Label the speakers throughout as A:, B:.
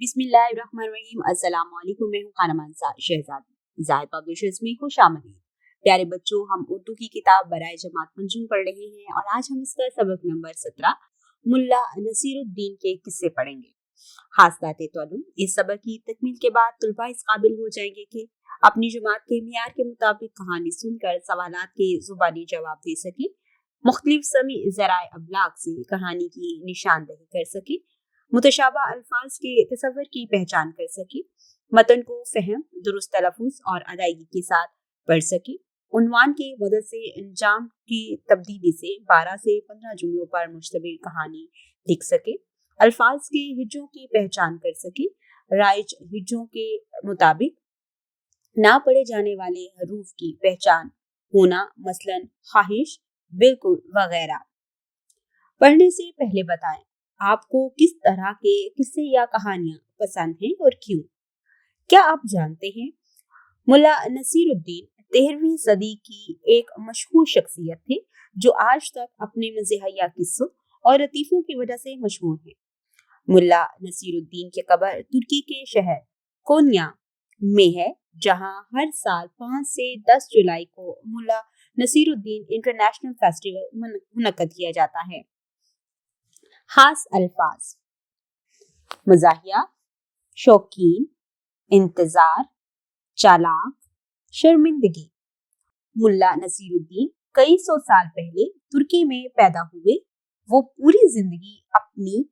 A: बिस्मिल्लाहिर्रहमानिर्रहीम। अस्सलाम वालेकुम। मैं हूँ खाना मानसा शहजादी। जाहिद पब्लिशर्स में खुश आमदीद। प्यारे बच्चों, हम उर्दू की किताब बराए जमात मंजूम पढ़ रहे हैं और आज हम इसका सबक नंबर 17 मुल्ला नसीरुद्दीन के किस्से पढ़ेंगे। हासदाते तौलुम, इस सबक की तकमील के बाद तुलबा इस काबिल हो जाएंगे कि अपनी जमात के मियार के मुताबिक कहानी सुनकर सवालात के जुबानी जवाब दे सके, मुख्तलिफ समी ज़राए अबलाग से कहानी की निशानदही कर सके, मुतशाबा अल्फाज के तसव्वुर की पहचान कर सके, मतन को फहम, दुरुस्त तलफ़ुज़ और अदायगी के साथ पढ़ सके, उन्वान के मदद से अंजाम की तब्दीली से 12 से 15 जुमलों पर मुश्तमिल कहानी लिख सके, अल्फाज के हिज्जों की पहचान कर सके, राइज हिज्जों के मुताबिक ना पढ़े जाने वाले हरूफ की पहचान होना, मसलन ख्वाहिश, बिल्कुल वगैरह। पढ़ने से पहले बताएं आपको किस तरह के किस्से या कहानियां पसंद हैं और क्यों। क्या आप जानते हैं मुल्ला नसीरुद्दीन 13वीं सदी की एक मशहूर शख्सियत थे जो आज तक अपने मज़ाहिया किस्सों और लतीफ़ों की वजह से मशहूर हैं। मुल्ला नसीरुद्दीन की कब्र तुर्की के शहर कोन्या में है, जहां हर साल 5 से 10 जुलाई को मुल्ला नसीरुद्दीन इंटरनेशनल फेस्टिवल मुनक्कद किया जाता है। खास अल्फाज: मज़ाहिया, शौकीन, इंतजार, चालाक, शर्मिंदगी। मुल्ला नसीरुद्दीन कई सौ साल पहले तुर्की में पैदा हुए। वो पूरी जिंदगी अपनी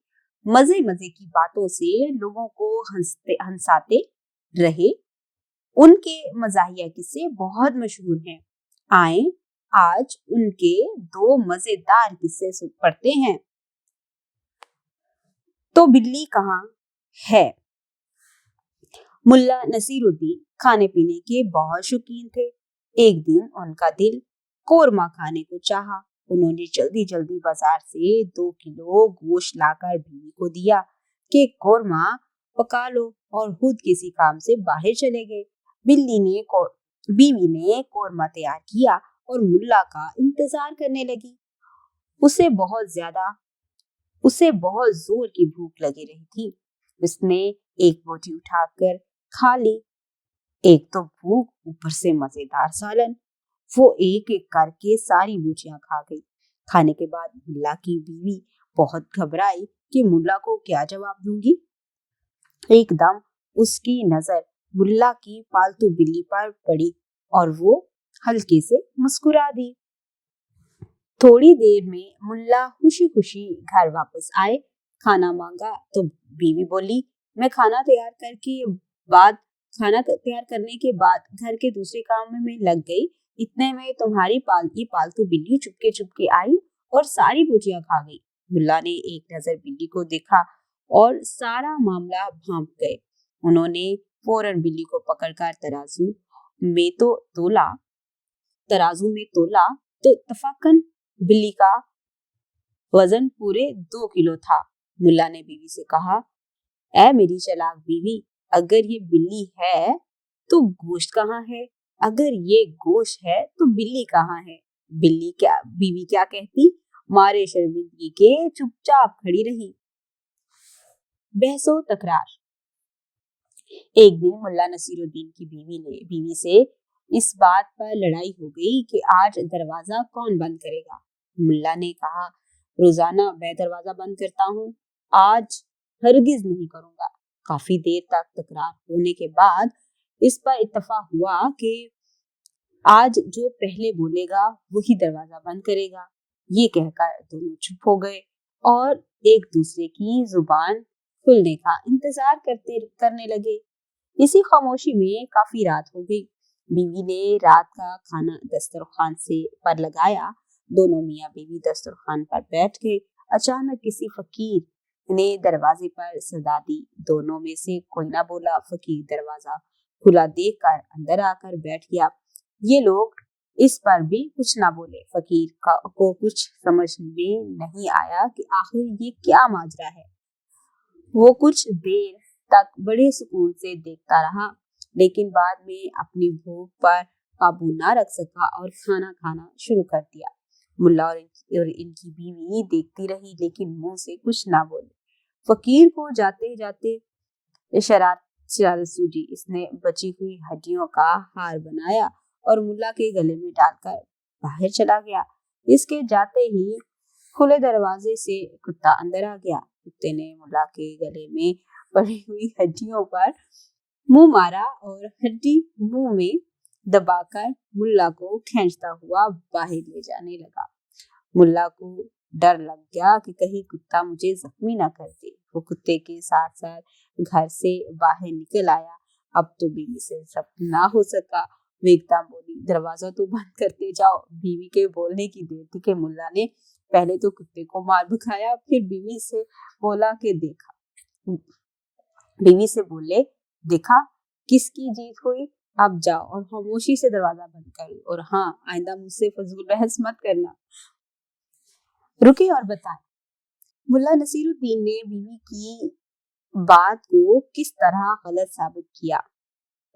A: मजे मजे की बातों से लोगों को हंसाते रहे। उनके मज़ाहिया किस्से बहुत मशहूर हैं। आए आज उनके 2 मजेदार किस्से पढ़ते हैं। तो बिल्ली कहाँ है। मुल्ला नसीरुद्दीन खाने पीने के बहुत शौकीन थे। एक दिन उनका दिल कोरमा खाने को चाहा। उन्होंने जल्दी जल्दी बाजार से 2 किलो गोश्त लाकर बीवी को दिया कि कोरमा पका लो, और खुद किसी काम से बाहर चले गए। बीवी ने कोरमा तैयार किया और मुल्ला का इंतजार करने लगी। उसे बहुत जोर की भूख लगी रही थी। उसने एक बोटी उठाकर खा ली। एक तो भूख, ऊपर से मजेदार सालन। वो एक एक करके सारी बोटियां खा गई। खाने के बाद मुल्ला की बीवी बहुत घबराई कि मुल्ला को क्या जवाब दूंगी। एकदम उसकी नजर मुल्ला की पालतू बिल्ली पर पड़ी और वो हल्के से मुस्कुरा दी। थोड़ी देर में मुल्ला खुशी खुशी घर वापस आए। खाना मांगा तो बीवी बोली, मैं खाना तैयार करने के बाद घर के दूसरे काम में लग गई। इतने में तुम्हारी पालतू बिल्ली चुपके आई और सारी बोटियां खा गई। मुल्ला ने एक नजर बिल्ली को देखा और सारा मामला भांप गए। उन्होंने फौरन बिल्ली को पकड़कर तराजू में तोला तो इत्तफाकन बिल्ली का वजन पूरे 2 किलो था। मुल्ला ने बीवी से कहा, ऐ मेरी चालाक बीवी, अगर ये बिल्ली है तो गोश्त कहाँ है? अगर ये गोश्त है तो बिल्ली कहाँ है? बीवी क्या कहती? मारे शर्मिंदगी के चुपचाप खड़ी रही। बहसो तकरार। एक दिन मुल्ला नसीरुद्दीन की बीवी से इस बात पर लड़ाई हो गई कि आज दरवाजा कौन बंद करेगा। मुल्ला ने कहा, रोजाना मैं दरवाजा बंद करता हूँ, आज हरगिज नहीं करूंगा। काफी देर तक तकरार होने के बाद इस पर इत्तफाक हुआ कि आज जो पहले बोलेगा वही दरवाजा बंद करेगा। ये कहकर दोनों चुप हो गए और एक दूसरे की जुबान खुलने का इंतजार करने लगे। इसी खामोशी में काफी रात हो गई। बीवी ने रात का खाना दस्तरखान पर लगाया। दोनों मियाँ बीवी दस्तरखान पर बैठ गए। अचानक किसी फकीर ने दरवाजे पर सदा दी। दोनों में से कोई ना बोला। फकीर दरवाजा खुला देखकर अंदर आकर बैठ गया। ये लोग इस पर भी कुछ ना बोले। फकीर को कुछ समझ में नहीं आया कि आखिर ये क्या माजरा है। वो कुछ देर तक बड़े सुकून से देखता रहा, लेकिन बाद में अपनी भूख पर काबू ना रख सका और खाना खाना शुरू कर दिया। मुल्ला और इनकी बीवी देखती रही, लेकिन मुंह से कुछ ना बोले। फकीर को जाते जाते शरारत सूझी। इसने बची हुई हड्डियों का हार बनाया और मुल्ला के गले में डालकर बाहर चला गया। इसके जाते ही खुले दरवाजे से कुत्ता अंदर आ गया। कुत्ते ने मुल्ला के गले में पड़ी हुई हड्डियों पर मुंह मारा और हड्डी मुंह में दबाकर मुल्ला को खींचता हुआ बाहर ले जाने लगा। मुल्ला को डर लग गया कि कहीं कुत्ता मुझे जख्मी न कर दे। वो कुत्ते के साथ साथ घर से बाहर निकल आया। अब तो बीवी से सब ना हो सका। वो एकदम बोली, दरवाजा तो बंद करते जाओ। बीवी के बोलने की देर थी कि मुल्ला ने पहले तो कुत्ते को मार भगाया, फिर बीवी से बोला कि बीवी से बोले, देखा किसकी जीत हुई। अब जाओ और खामोशी से दरवाजा बंद करो, और हाँ, आइंदा मुझसे फजूल बहस मत करना। रुके और बताएं, मुल्ला नसीरुद्दीन ने बीवी की बात को किस तरह गलत साबित किया।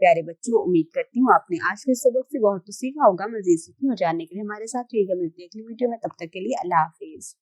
A: प्यारे बच्चों, उम्मीद करती हूँ आपने आज के सबक से बहुत कुछ सीखा होगा। मजीद सीखने और जानने के लिए हमारे साथ रहिएगा। मिलते हैं अगली वीडियो में, तब तक के लिए अल्लाह हाफिज।